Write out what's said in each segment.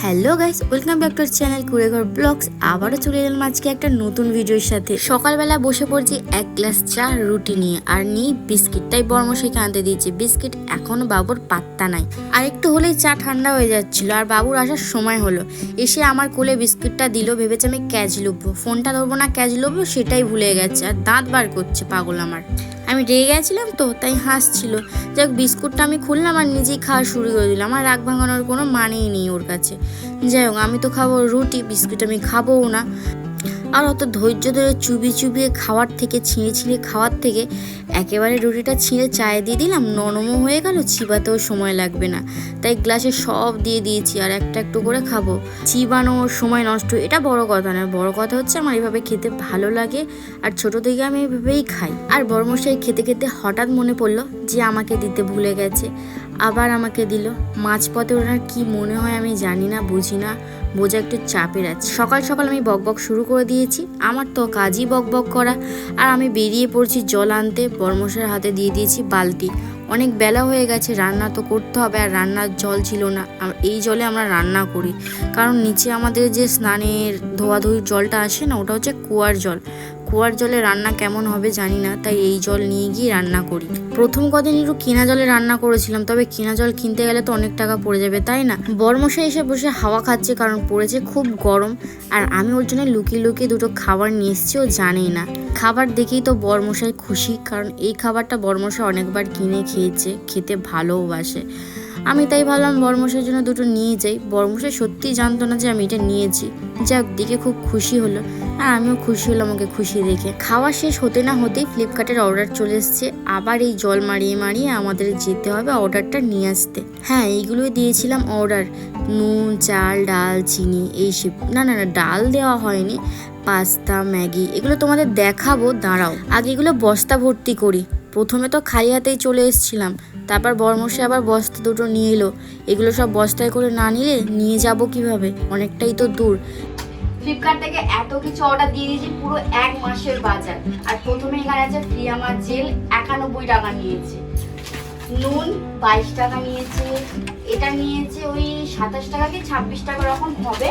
Hello guys, welcome back to channel Kureghar vlogs. আবারও চলে এলাম আজকে একটা নতুন ভিডিওর সাথে। সকালবেলা বসে পড়ছি এক গ্লাস চা রুটি নিয়ে, আর নিয়ে বিস্কিট। তাই বর্মশাইকে আনতে দিয়েছি বিস্কিট। এখনো বাবুর পাত্তা নাই, আর একটু হলেই চা ঠান্ডা হয়ে যাচ্ছিল, আর বাবুর আসার সময় হলো। এসে আমার কোলে বিস্কিটটা দিল, ভেবেছে আমি ক্যাচ লুবো, ফোনটা ধরবো না ক্যাচ লুবো, সেটাই ভুলে গেছে। আর দাঁত বার করছে পাগল আমার। আমি রেগে গেছিলাম তো, তাই হাসছিল। যাক, বিস্কুটটা আমি খুললাম আর নিজেই খাওয়া শুরু করে দিলাম। আর রাগ ভাঙানোর কোনো মানেই নেই ওর কাছে। যাই হোক, আমি তো খাবো রুটি, বিস্কুট আমি খাবোও না। আর অত ধৈর্য ধরে চুবিয়ে খাওয়ার থেকে, ছিঁড়ে খাওয়ার থেকে একেবারে রুটিটা ছিঁড়ে চায়ে দিয়ে দিলাম, নরমও হয়ে গেল, চিবাতেও সময় লাগবে না। তাই গ্লাসে সব দিয়ে দিয়েছি, আর একটা একটু করে খাবো। চিবানোর সময় নষ্ট, এটা বড় কথা নয়। বড় কথা হচ্ছে আমার এভাবে খেতে ভালো লাগে, আর ছোট থেকে আমি এভাবেই খাই। আর বড়মশাই খেতে খেতে হঠাৎ মনে পড়লো যে আমাকে দিতে ভুলে গেছে, আবার আমাকে দিল। মাঝপথে ওনার কি মনে হয় আমি জানি না, বুঝি না, বোঝা একটু চাপের আছে। সকাল সকাল আমি বকবক শুরু করে দিয়েছি। আমার তো কাজই বকবক করা। আর আমি বেরিয়ে পড়ছি জল আনতে। বর্মশাইয়ের হাতে দিয়ে দিয়েছি বালতি। অনেক বেলা হয়ে গেছে, রান্না তো করতে হবে, আর রান্নার জল ছিল না। এই জলে আমরা রান্না করি, কারণ নিচে আমাদের যে স্নানের ধোয়াধুয়ির জলটা আসে না, ওটা হচ্ছে কুয়ার জল। কুয়ার জলে রান্না কেমন হবে জানি না, তাই এই জল নিয়ে গিয়ে রান্না করি। প্রথম কদিন একটু কেনা জলে রান্না করেছিলাম, তবে কেনা জল কিনতে গেলে তো অনেক টাকা পড়ে যাবে, তাই না? বর্মশাই এসে বসে হাওয়া খাচ্ছে, কারণ পড়েছে খুব গরম। আর আমি ওর জন্য লুকিয়ে লুকিয়ে দুটো খাবার নিয়ে এসেছি, ও জানেই না। খাবার দেখেই তো বর্মশাই খুশি, কারণ এই খাবারটা বর্মশাই অনেকবার কিনে খেয়েছে, খেতে ভালোবাসে। আমি তাই ভাবলাম বর্মশাইয়ের জন্য দুটো নিয়ে যাই। বর্মশাই সত্যিই জানতো না যে আমি এটা নিয়েছি। যাক, দেখে খুব খুশি হলো, আর আমিও খুশি হলাম ওকে খুশি দেখে। খাওয়া শেষ হতে না হতেই ফ্লিপকার্টের অর্ডার চলে এসছে। আবার এই জল মারিয়ে আমাদের যেতে হবে অর্ডারটা নিয়ে আসতে। হ্যাঁ, এইগুলোই দিয়েছিলাম অর্ডার। নুন, চাল, ডাল, চিনি, এইসব। না, ডাল দেওয়া হয়নি। পাস্তা, ম্যাগি, এগুলো তোমাদের দেখাবো, দাঁড়াও। আগে এগুলো বস্তা ভর্তি করি। প্রথমে তো খালি হাতেই চলে এসেছিলাম, তারপর বর্মশাই আবার বস্তা দুটো নিয়ে এলো। এগুলো সব বস্তায় করে না নিলে নিয়ে যাব কিভাবে, অনেকটাই তো দূর। ফ্লিপকার্ট থেকে এত কিছু অর্ডার দিয়ে দিয়েছি, পুরো এক মাসের বাজার। আর প্রথমে এখানে আছে ফ্রিয়ামা জেল, 91 টাকা নিয়েছে। নুন 22 টাকা নিয়েছে। এটা নিয়েছে ওই 27 টাকা কি 26 টাকা রকম হবে।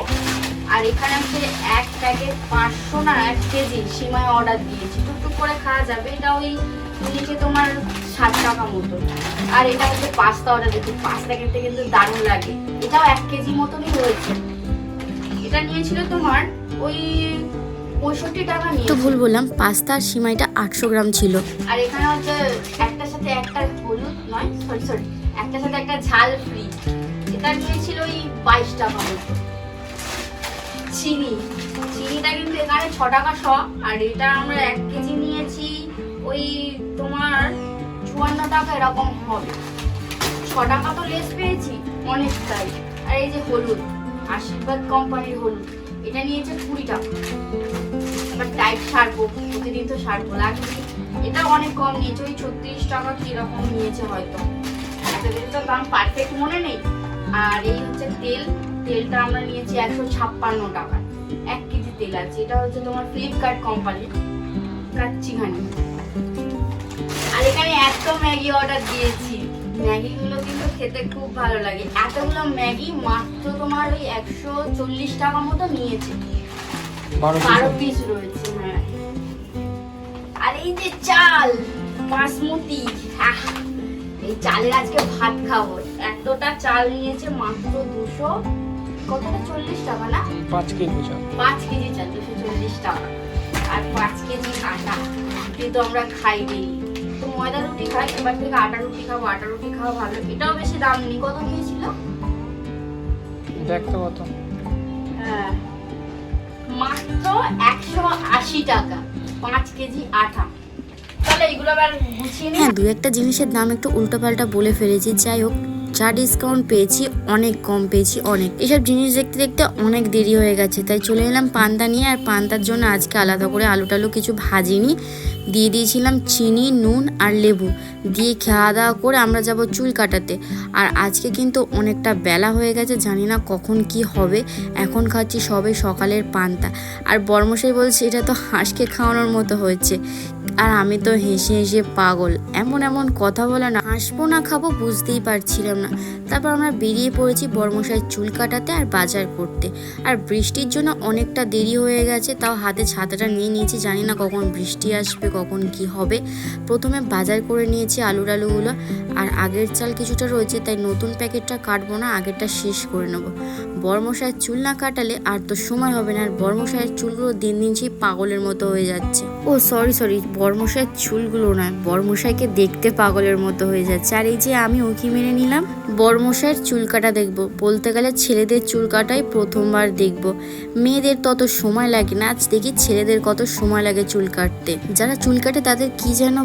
আর এখানে আছে এক প্যাকেট 500 না 1 কেজি সিমাই অর্ডার দিয়েছি, টুকটুক করে খাওয়া যাবে। এটা ওই নিচে তোমার 7 টাকা মতো। আর এটা হচ্ছে পাস্তা অর্ডার দিয়েছি, পাস্তা খেতে কিন্তু দারুণ লাগে। এটাও 1 কেজি মতনই রয়েছে। এটা নিয়েছিল তোমার ওই 65 টাকা নিয়ে। তো ভুল বললাম, পাস্তা আর সিমাইটা 800 গ্রাম ছিল। আর এখানে হচ্ছে একটার সাথে একটা হলুদ নয়, সরি একটার সাথে একটা ঝাল ফ্রি। এটা নিয়েছিল ওই 22 টাকা মতো। চিনিটা কিন্তু এখানে 6 টাকা শ। আর এটা আমরা 1 কেজি নিয়েছি ওই তোমার 54 টাকা এরকম হবে। 6 টাকা তো লেস পেয়েছি অনেকটাই। আর এই যে হলুদ, আশীর্বাদ কোম্পানির হলুদ, এটা নিয়েছে 20 টাকা। আবার টাইট সারবো, প্রতিদিন তো সারবো লাগবে। এটা অনেক কম নিয়েছে, ওই 36 টাকা কি রকম নিয়েছে হয়তো। এতদিন তো দাম পারফেক্ট মনে নেই। আর এই হচ্ছে তেলটা আমরা নিয়েছি 156 টাকা। 1 কেজি তেল আছে। এটা হচ্ছে তোমার ফ্লিপকার্ট কোম্পানির কাচ্চিঘানি। আর এখানে এত ম্যাগি অর্ডার দিয়েছি। ম্যাগিগুলো কিন্তু খেতে খুব ভালো লাগে। এতগুলো ম্যাগি মাত্র তোমার ওই 140 টাকা মতো নিয়েছে। 12 পিস রয়েছে। হ্যাঁ, আর এই যে চাল বাসমতি, এই চালের আজকে ভাত খাবো। এতটা চাল নিয়েছে মাত্র 200 কতটা 40 টাকা না, 5 কেজি চাল। 5 কেজি চাল 240 টাকা। আর 5 কেজি আটা। কিন্তু আমরা খাই ডেইলি, তো ময়দা রুটি খাই, এবার থেকে আটা রুটি খাবো। আটা রুটি খাওয়া ভালো। এটাও বেশি দাম নেই। কত নিয়েছিল দেখতে কত? হ্যাঁ, মাত্র 180 টাকা 5 কেজি আটা। তাহলে এগুলো আবার গুছিয়ে নিই। হ্যাঁ, দু একটা জিনিসের দাম একটু উল্টোপাল্টা বলে ফেলেছি। যাই হোক, যা ডিসকাউন্ট পেয়েছি অনেক কম পেয়েছি, অনেক। এসব জিনিস দেখতে দেখতে অনেক দেরি হয়ে গেছে, তাই চলে এলাম পান্তা নিয়ে। আর পান্তার জন্য আজকে আলাদা করে আলু টালু কিছু ভাজিনি, দিয়ে দিয়েছিলাম চিনি, নুন আর লেবু দিয়ে খাওয়া দাওয়া করে আমরা যাব চুল কাটাতে। আর আজকে কিন্তু অনেকটা বেলা হয়ে গেছে, জানি না কখন কি হবে। এখন খাচ্ছি সবে সকালের পান্তা। আর বর্মশাই বলছে এটা তো হাঁসকে খাওয়ানোর মতো হয়েছে। আর আমি তো হেসে হেসে পাগল, এমন এমন কথা বলে না, হাসবো না খাবো বুঝতেই পারছিলাম না। তারপর আমরা বেরিয়ে পড়েছি বর্মশাইয়ের চুল কাটাতে আর বাজার করতে। আর বৃষ্টির জন্য অনেকটা দেরি হয়ে গেছে, তাও হাতে ছাতাটা নিয়ে নিয়েছি, জানি না কখন বৃষ্টি আসবে কখন কি হবে। প্রথমে বাজার করে নিয়েছি আলুগুলো, আর আগের চাল কিছুটা রয়েছে, তাই নতুন প্যাকেটটা কাটবো না, আগেরটা শেষ করে নেবো। বর্মশাইয়ের চুল না কাটালে আর তো সময় হবে না, আর বর্মশাইয়ের চুলগুলো দিন দিন সেই পাগলের মতো হয়ে যাচ্ছে। ও সরি, বর্মশাইয়ের চুলগুলো নয়, বর্মশাইকে দেখতে পাগলের মতো হয়ে যাচ্ছে। আর এই যে আমি ওকে মেনে নিলাম বর্মশাইয়ের চুল কাটা দেখবো, বলতে গেলে ছেলেদের চুল কাটাই প্রথমবার দেখবো, মেয়েদের তত সময় লাগে না। আজ দেখি ছেলেদের কত সময় লাগে চুল কাটতে। যারা চুল কাটে তাদের কি যেন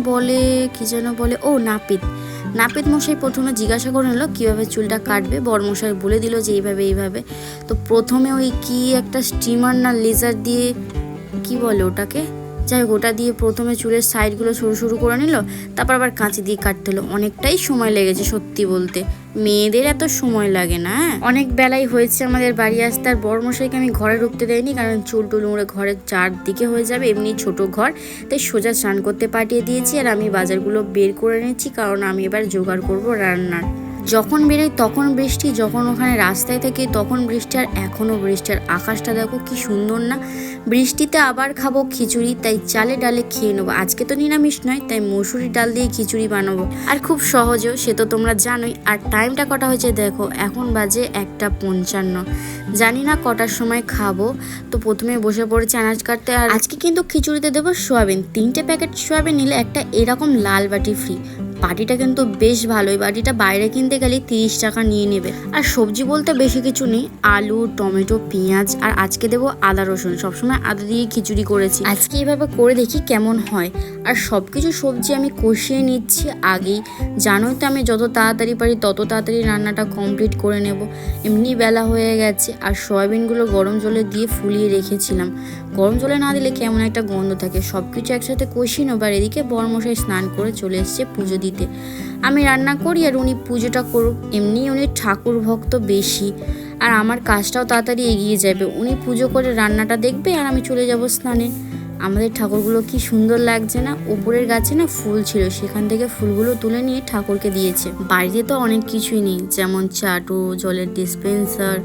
বলে ও নাপিত মশাই প্রথমে জিজ্ঞাসা করে নিল কীভাবে চুলটা কাটবে। বর্মশাই বলে দিল যে এইভাবে। তো প্রথমে ওই কি একটা স্টিমার না লেজার দিয়ে, কি বলে ওটাকে, যাই হোক ওটা দিয়ে প্রথমে চুলের সাইডগুলো সরু করে নিল, তারপর আবার কাঁচি দিয়ে কাটতে হলো। অনেকটাই সময় লেগেছে সত্যি বলতে, মেয়েদের এত সময় লাগে না। অনেক বেলাই হয়েছে আমাদের বাড়ি আসতে, আর বর্মশাইকে আমি ঘরে ঢুকতে দেয়নি, কারণ চুল টুল উড়ে ঘরের চারদিকে হয়ে যাবে, এমনি ছোট ঘর, তাই সোজা স্নান করতে পাঠিয়ে দিয়েছি। আর আমি বাজারগুলো বের করে নিচ্ছি, কারণ আমি এবার জোগাড় করব রান্নার। যখন বেরোই তখন বৃষ্টি, যখন ওখানে রাস্তায় থাকি তখন বৃষ্টি, আর এখনও বৃষ্টি। আর আকাশটা দেখো কি সুন্দর না। বৃষ্টিতে আবার খাবো খিচুড়ি, তাই চালে ডালে খেয়ে নেবো। আজকে তো নিরামিষ নয়, তাই মসুরি ডাল দিয়ে খিচুড়ি বানাবো, আর খুব সহজও, সে তো তোমরা জানোই। আর টাইমটা কটা হয়েছে দেখো, এখন বাজে 1:55। জানি না কটার সময় খাবো। তো প্রথমে বসে পড়েছি আনাজ কাটতে। আর আজকে কিন্তু খিচুড়িতে দেবো সোয়াবিন, 3টে প্যাকেট সোয়াবিন নিলে একটা এরকম লাল বাটি ফ্রি। বাটিটা কিন্তু বেশ ভালোই, বাটিটা বাইরে কিনতে গেলে 30 টাকা নিয়ে নেবে। আর সবজি বলতে বেশি কিছু নেই, আলু, টমেটো, পেঁয়াজ, আর আজকে দেবো আদা রসুন। সবসময় আদা দিয়ে খিচুড়ি করেছি, আজকে এইভাবে করে দেখি কেমন হয়। আর সব কিছু সবজি আমি কষিয়ে নিচ্ছি আগেই, জানোই তো আমি যত তাড়াতাড়ি পারি তত তাড়াতাড়ি রান্নাটা কমপ্লিট করে নেব। এমনি বেলা হয়ে গেছে। আর সয়াবিনগুলো গরম জলে দিয়ে ফুলিয়ে রেখেছিলাম, গরম জলে না দিলে কেমন একটা গন্ধ থাকে। সব কিছু একসাথে কষিয়ে নেব। আর এদিকে বর্মশাই স্নান করে চলে এসছে পুজো দিতে। আমি রান্না করি আর উনি পুজোটা করুক, এমনি উনি ঠাকুর ভক্ত বেশি, আর আমার কাজটাও তাড়াতাড়ি এগিয়ে যাবে। উনি পুজো করে রান্নাটা দেখবে আর আমি চলে যাব স্নানে। আমাদের ঠাকুরগুলো কি সুন্দর লাগছে না। উপরের গাছে না ফুল ছিল, সেখান থেকে ফুলগুলো তুলে নিয়ে ঠাকুরকে দিয়েছে। বাড়িতে তো অনেক কিছুই নেই, যেমন চাটু, জলের ডিসপেন্সার,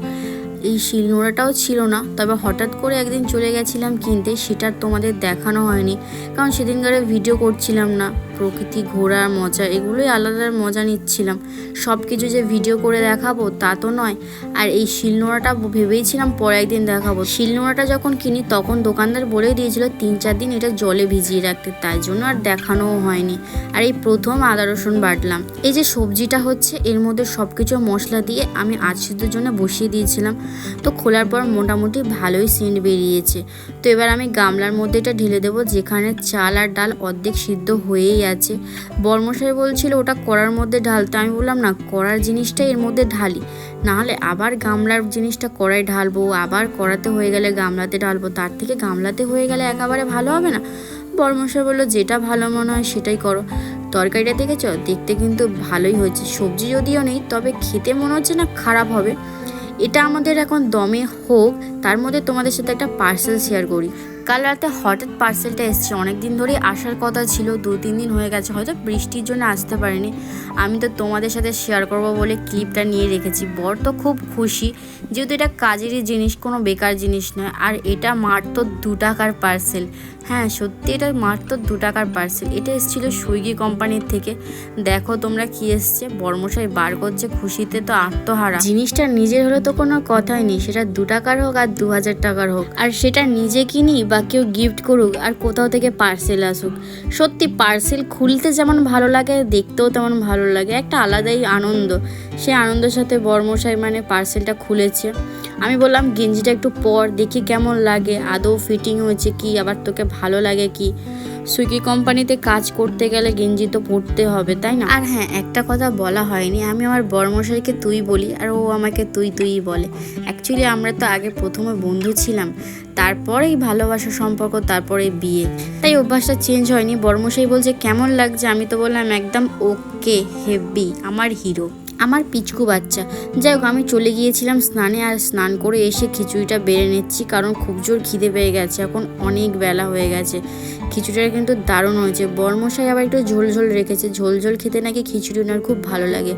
এই শিলনোড়াটাও ছিল না। তবে হঠাৎ করে একদিন চলে গেছিলাম কিনতে, সেটা তোমাদের দেখানো হয়নি, কারণ সেদিনকারে ভিডিও করছিলাম না। প্রকৃতি ঘোরার মজা, এগুলোই আলাদা মজা নিচ্ছিলাম। সব কিছু যে ভিডিও করে দেখাবো তা তো নয়। আর এই শিলনোড়াটা ভেবেইছিলাম পরে একদিন দেখাবো। শিলনোড়াটা যখন কিনি তখন দোকানদার বলে দিয়েছিল 3-4 দিন এটা জলে ভিজিয়ে রাখতে, তাই জন্য আর দেখানোও হয়নি। আর এই প্রথম আদা রসুন বাটলাম। এই যে সবজিটা হচ্ছে, এর মধ্যে সব কিছু মশলা দিয়ে আমি আজ সিদ্ধর জন্য বসিয়ে দিয়েছিলাম। তো খোলার পর মোটামুটি ভালোই সেন্ট বেরিয়েছে। তো এবার আমি গামলার মধ্যে এটা ঢেলে দেবো, যেখানে চাল আর ডাল অর্ধেক সিদ্ধ হয়েই আছে। বর্মশাই বলছিল ওটা কড়ার মধ্যে ঢালতে, আমি বললাম না, কড়ার জিনিসটা এর মধ্যে ঢালি, নাহলে আবার গামলার জিনিসটা কড়াই ঢালবো, আবার কড়াতে হয়ে গেলে গামলাতে ঢালবো, তার থেকে গামলাতে হয়ে গেলে একেবারে ভালো হবে না। বর্মশাই বললো যেটা ভালো মনে হয় সেটাই করো। তরকারিটা দেখেছ, দেখতে কিন্তু ভালোই হয়েছে। সবজি যদিও নেই, তবে খেতে মনে হচ্ছে না খারাপ হবে। এটা আমাদের এখন দমে হোক, তার মধ্যে তোমাদের সাথে একটা পার্সেল শেয়ার করি। কাল রাতে হঠাৎ পার্সেলটা এসছে, অনেকদিন ধরেই আসার কথা ছিল, 2-3 দিন হয়ে গেছে, হয়তো বৃষ্টির জন্য আসতে পারিনি। আমি তো তোমাদের সাথে শেয়ার করব বলে ক্লিপটা নিয়ে রেখেছি। বর তো খুব খুশি, যেহেতু এটা কাজেরই জিনিস, কোনো বেকার জিনিস নয়। আর এটা মাত্র 2 টাকার পার্সেল। হ্যাঁ সত্যি, এটা মাত্র 2 টাকার পার্সেল। এটা এসেছিল সুইগি কোম্পানির থেকে। দেখো তোমরা কি এসছে, বর্মশাই বার করছে খুশিতে তো আত্মহারা। জিনিসটা নিজের হলে তো কোনো কথাই নেই, সেটা 2 টাকার হোক আর 2000 টাকার হোক, আর সেটা নিজে কিনি বা কেউ গিফট করুক আর কোথাও থেকে পার্সেল আসুক। সত্যি পার্সেল খুলতে যেমন ভালো লাগে, দেখতেও তেমন ভালো লাগে, একটা আলাদাই আনন্দ। সে আনন্দের সাথে বর্মশাই মানে পার্সেলটা খুলেছে। আমি বললাম গেঞ্জিটা একটু পর, দেখি কেমন লাগে, আদৌ ফিটিং হয়েছে কি, আবার তোকে ভালো লাগে কি। সুইগি কোম্পানিতে কাজ করতে গেলে গেঞ্জি তো পরতে হবে, তাই না? আর হ্যাঁ, একটা কথা বলা হয়নি, আমি আমার বর্মশাইকে তুই বলি আর ও আমাকে তুই বলে। অ্যাকচুয়ালি আমরা তো আগে প্রথমে বন্ধু ছিলাম, তারপরেই ভালোবাসা সম্পর্ক, তারপরে বিয়ে, তাই অভ্যাসটা চেঞ্জ হয়নি। বর্মশাই বলছে কেমন লাগছে, আমি তো বললাম একদম ওকে, হেভি, আমার হিরো। আমার পিচকু বাচ্চা। যাই হোক, আমি চলে গিয়েছিলাম স্নানে, আর স্নান করে এসে খিচুড়িটা বেড়ে নিচ্ছি, কারণ খুব জোর খিদে পেয়ে গেছে, এখন অনেক বেলা হয়ে গেছে। খিচুড়িটা কিন্তু দারুণ হয়েছে। বরমশাই আবার একটু ঝোল ঝোল রেখেছে, ঝোল ঝোল খেতে নাকি খিচুড়ি ওনার খুব ভালো লাগে।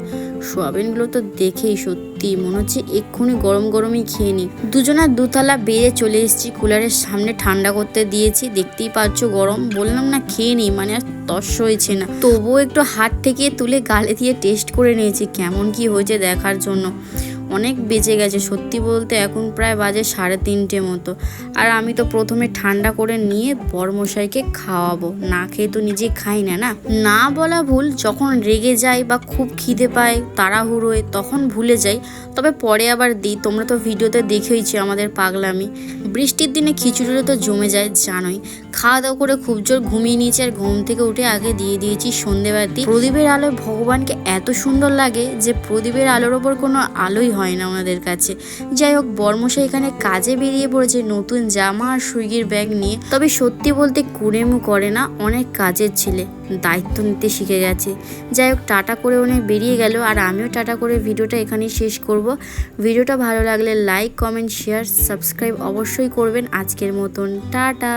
সোয়াবিনগুলো তো দেখেই সত্যি মনে হচ্ছে এক্ষুনি গরম গরমই খেয়ে নিই। দুজনা দুতলা বেড়ে চলে এসেছি, কুলারের সামনে ঠান্ডা করতে দিয়েছি। দেখতেই পাচ্ছ গরম, বললাম না খেয়ে নিই, মানে আর তস হয়েছে না। তবুও একটু হাত থেকে তুলে গালে দিয়ে টেস্ট করে নিয়েছি কেমন কি হয়েছে দেখার জন্য। অনেক বেঁচে গেছে সত্যি বলতে, এখন প্রায় বাজে 3:30 মতো। আর আমি তো প্রথমে ঠান্ডা করে নিয়ে বরমশাইকে খাওয়াবো, না খেয়ে তো নিজে খাই না। না বলা ভুল, যখন রেগে যাই বা খুব খিদে পায় তাড়াহুড়োয় তখন ভুলে যাই, তবে পরে আবার দিই। তোমরা তো ভিডিওতে দেখেইছো আমাদের পাগলামি। বৃষ্টির দিনে খিচুড়িটা তো জমে যায় জানোই। খাওয়া দাওয়া করে খুব জোর ঘুমিয়ে নিয়েছি, আর ঘুম থেকে উঠে আগে দিয়ে দিয়েছি সন্ধেবাতি। প্রদীপের আলোয় ভগবানকে এত সুন্দর লাগে যে প্রদীপের আলোর ওপর কোনো আলোই হয় না ওনাদের কাছে। যাই হোক, বর্মশাই এখানে কাজে বেরিয়ে পড়েছে নতুন জামা আর সুইগির ব্যাগ নিয়ে। তবে সত্যি বলতে কুড়েমু করে না, অনেক কাজের ছেলে, দায়িত্ব নিতে শিখে গেছে। যাই হোক, টাটা করে অনেক বেরিয়ে গেল, আর আমিও টাটা করে ভিডিওটা এখানেই শেষ করব। ভিডিওটা ভালো লাগলে লাইক, কমেন্ট, শেয়ার, সাবস্ক্রাইব অবশ্যই করবেন। আজকের মতন টাটা।